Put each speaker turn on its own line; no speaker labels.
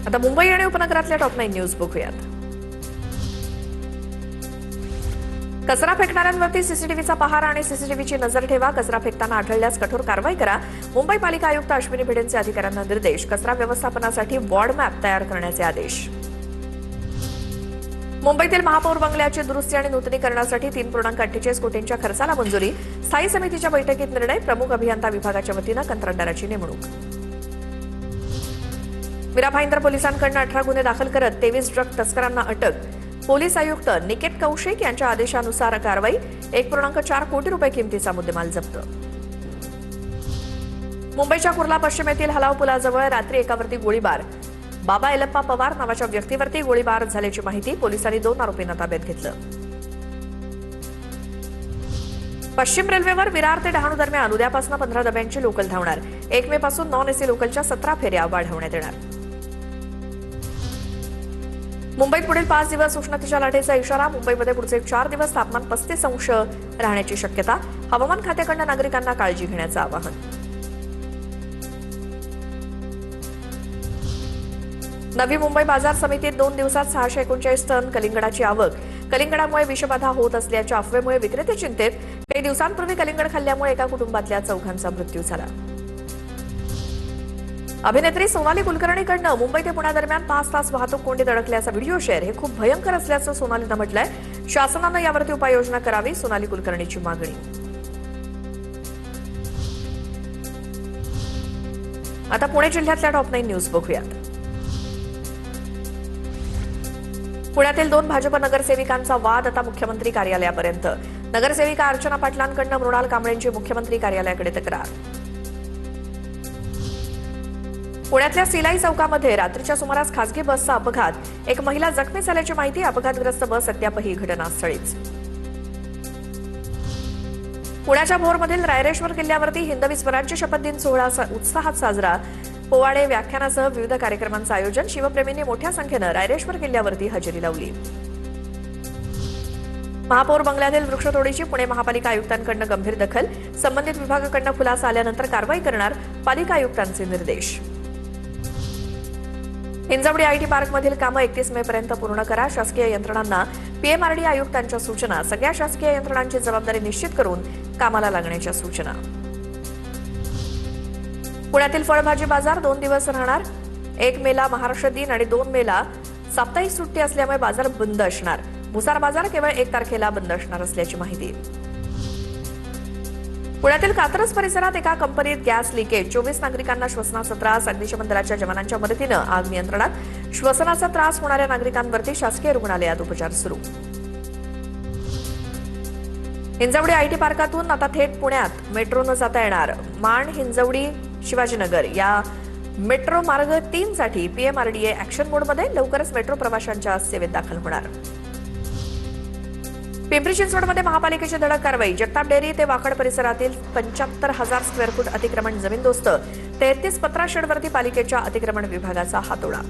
आता मुंबई आणि उपनगरातल्या टॉप 9 न्यूज बघूयात. कचरा फेकणाऱ्यांवरती सीसीटीव्हीचा पहारा आणि सीसीटीव्हीची नजर ठेवा. कचरा फेकताना आढळल्यास कठोर कारवाई करा. मुंबई पालिका आयुक्त अश्विनी भिडेंचे अधिकाऱ्यांना निर्देश. कचरा व्यवस्थापनासाठी वॉर्ड मॅप तयार करण्याचे आदेश. मुंबईतील महापौर बंगल्याची दुरुस्ती आणि नूतनीकरणासाठी 3.48 कोटींच्या खर्चाला मंजुरी. स्थायी समितीच्या बैठकीत निर्णय. प्रमुख अभियंता विभागाच्या वतीनं कंत्राटदाराची नेमणूक. मीरा भाईंदर पोलिसांकडून 18 गुन्हे दाखल करत 23 ड्रग तस्करांना अटक. पोलीस आयुक्त निकेत कौशिक यांच्या आदेशानुसार कारवाई. 1.4 कोटी रुपये किमतीचा मुद्देमाल जप्त. मुंबईच्या कुर्ला पश्चिमेतील हलाव पुलाजवळ रात्री एकावरती गोळीबार. बाबा एलप्पा पवार नावाच्या व्यक्तीवरती गोळीबार झाल्याची माहिती. पोलिसांनी 2 आरोपींना ताब्यात घेतलं. पश्चिम रेल्वेवर विरार ते डहाणू दरम्यान उद्यापासून 15 डब्यांची लोकल धावणार. 1 मे पासून नॉन एसी लोकलच्या 17 फेऱ्या वाढवण्यात येणार. मुंबईत पुढील 5 दिवस उष्णतेच्या लाटेचा इशारा. मुंबईमध्ये पुढचे 4 दिवस तापमान 35 अंश राहण्याची शक्यता. हवामान खात्याकडून नागरिकांना काळजी घेण्याचं आवाहन. नवी मुंबई बाजार समितीत 2 दिवसात 639 टन कलिंगडाची आवक. कलिंगडामुळे विषबाधा होत असल्याच्या अफवेमुळे विक्रेते चिंतेत. काही दिवसांपूर्वी कलिंगड खाल्ल्यामुळे एका कुटुंबातल्या 4 मृत्यू झाला. अभिनेत्री सोनाली कुलकर्णीकडनं मुंबई ते पुण्यादरम्यान 5 तास वाहतूक कोंडीत अडकल्याचा व्हिडिओ शेअर. हे खूप भयंकर असल्याचं सोनालीनं म्हटलंय. शासनानं यावरती उपाययोजना करावी, सोनाली कुलकर्णीची मागणी. आता पुणे जिल्ह्यातल्या टॉप 9 न्यूज बघूयात. पुण्यातील 2 भाजप नगरसेविकांचा वाद आता मुख्यमंत्री कार्यालयापर्यंत. नगरसेविका अर्चना पाटलांकडून मृणाल कांबळेंची मुख्यमंत्री कार्यालयाकडे तक्रार. पुण्यातल्या सिलाई चौकामध्ये रात्रीच्या सुमारास खासगी बसचा अपघात. एक महिला जखमी झाल्याची माहिती. अपघातग्रस्त बस अद्यापही घटनास्थळीच. पुण्याच्या भोरमधील रायरेश्वर किल्ल्यावरती हिंदवी स्वराज्य शपथ दिन सोहळा उत्साहात साजरा. पोवाडे, व्याख्यानासह विविध कार्यक्रमांचं आयोजन. शिवप्रेमींनी मोठ्या संख्येनं रायरेश्वर किल्ल्यावरती हजेरी लावली. महापौर बंगल्यातील वृक्षतोडीची पुणे महापालिका आयुक्तांकडून गंभीर दखल. संबंधित विभागाकडून खुलासा आल्यानंतर कारवाई करणार. पालिका आयुक्तांचे निर्देश. हिंजवडी आयटी पार्कमधील कामं 31 मे पर्यंत पूर्ण करा. शासकीय यंत्रणांना पीएमआरडी आयुक्तांच्या सूचना. सगळ्या शासकीय यंत्रणांची जबाबदारी निश्चित करून कामाला लागण्याच्या सूचना. पुण्यातील फळभाजी बाजार 2 दिवस राहणार. 1 मेला महाराष्ट्र दिन आणि 2 मेला साप्ताहिक सुट्टी असल्यामुळे बाजार बंद असणार. भुसार बाजार केवळ 1 तारखेला बंद असणार असल्याची माहिती. पुण्यातील कात्रज परिसरात एका कंपनीत गॅस लिकेज. 24 नागरिकांना श्वसनाचा त्रास. अग्निशमन दलाच्या जवानांच्या मदतीनं आग नियंत्रणात. श्वसनाचा त्रास होणाऱ्या नागरिकांवरती शासकीय रुग्णालयात उपचार सुरू. हिंजवडी आयटी पार्कातून आता थेट पुण्यात मेट्रोनं जाता येणार. माण, हिंजवडी, शिवाजीनगर या मेट्रो मार्ग 3 साठी पीएमआरडीए ऍक्शन मोडमध्ये. लवकरच मेट्रो प्रवाशांच्या सेवेत दाखल होणार. पिंपरी चिंचवडमध्ये महापालिकेची धडक कारवाई. जगताप डेअरी ते वाकड परिसरातील 75,000 स्क्वेअर फूट अतिक्रमण जमीनदोस्त. 33 पत्रा शेडवरती पालिकेच्या अतिक्रमण विभागाचा हातोडा.